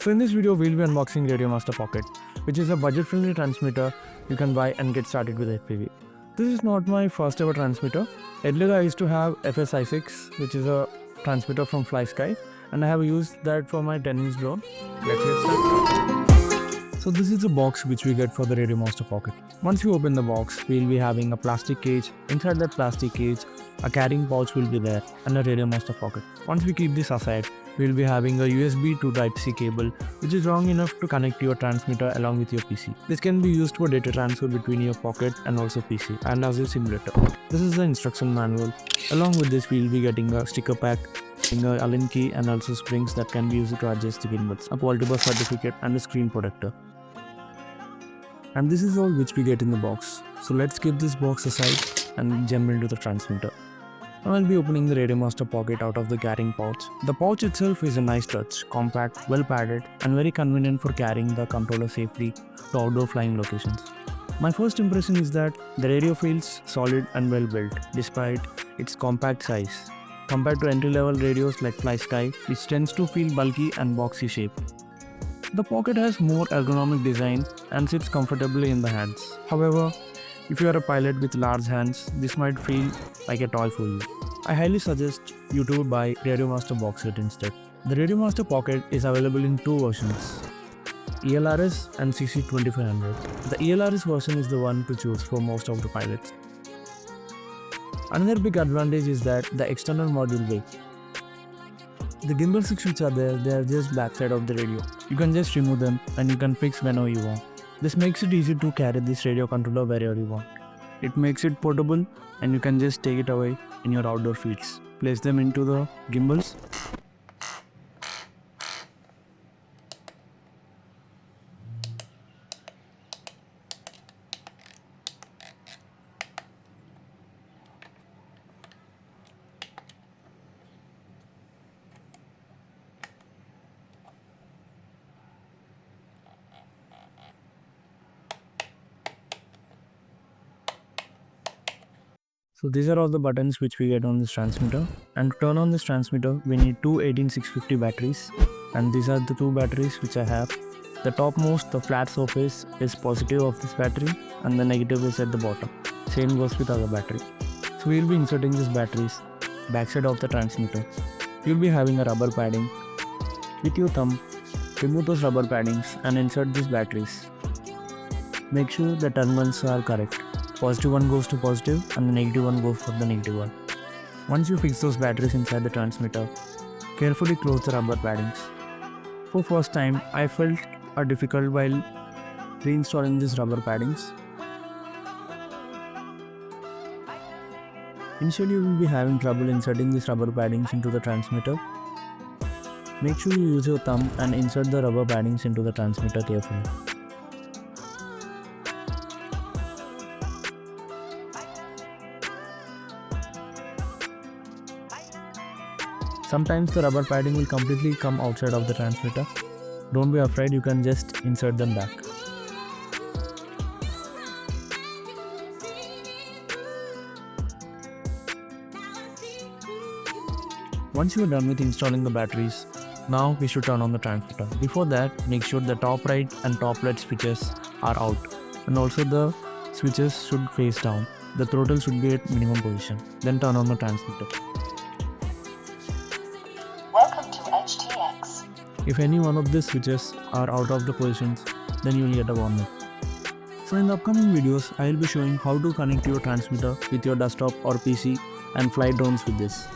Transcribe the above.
So in this video, we'll be unboxing Radiomaster Pocket, which is a budget-friendly transmitter you can buy and get started with FPV. This is not my first ever transmitter. Earlier I used to have FSI6, which is a transmitter from FlySky, and I have used that for my 10-inch drone. Let's get started. So this is the box which we get for the Radiomaster Pocket. Once you open the box, we'll be having a plastic cage. Inside that plastic cage, a carrying pouch will be there and a Radiomaster Pocket. Once we keep this aside, we'll be having a USB to Type-C cable, which is long enough to connect your transmitter along with your PC. This can be used for data transfer between your pocket and also PC, and as a simulator. This is the instruction manual. Along with this, we'll be getting a sticker pack, a Allen key, and also springs that can be used to adjust the gimbals, a quality bus certificate, and a screen protector. And this is all which we get in the box. So let's keep this box aside and jump into the transmitter. Now I'll be opening the Radiomaster Pocket out of the carrying pouch. The pouch itself is a nice touch, compact, well padded, and very convenient for carrying the controller safely to outdoor flying locations. My first impression is that the radio feels solid and well built despite its compact size, compared to entry-level radios like FlySky, which tends to feel bulky and boxy shape. The Pocket has more ergonomic design and sits comfortably in the hands. However, if you are a pilot with large hands, this might feel like a toy for you. I highly suggest you to buy Radiomaster box set instead. The Radiomaster Pocket is available in two versions, ELRS and CC2500. The ELRS version is the one to choose for most of the pilots. Another big advantage is that the external module bay. The gimbal sticks which are there, they are just backside of the radio. You can just remove them and you can fix whenever you want. This makes it easy to carry this radio controller wherever you want. It makes it portable and you can just take it away in your outdoor fields. Place them into the gimbals. So these are all the buttons which we get on this transmitter, and to turn on this transmitter we need two 18650 batteries, and these are the two batteries which I have. The topmost, the flat surface, is positive of this battery and the negative is at the bottom. Same goes with other battery. So we will be inserting these batteries backside of the transmitter. You will be having a rubber padding. With your thumb, remove those rubber paddings and insert these batteries. Make sure the terminals are correct. Positive one goes to positive and the negative one goes for the negative one. Once you fix those batteries inside the transmitter, carefully close the rubber paddings. For first time, I felt difficult while reinstalling these rubber paddings. Initially, you will be having trouble inserting these rubber paddings into the transmitter. Make sure you use your thumb and insert the rubber paddings into the transmitter carefully. Sometimes the rubber padding will completely come outside of the transmitter. Don't be afraid, you can just insert them back. Once you are done with installing the batteries, now we should turn on the transmitter. Before that, make sure the top right and top left switches are out, and also the switches should face down. The throttle should be at minimum position. Then turn on the transmitter. If any one of these switches are out of the positions, then you will get a warning. So in the upcoming videos, I will be showing how to connect your transmitter with your desktop or PC and fly drones with this.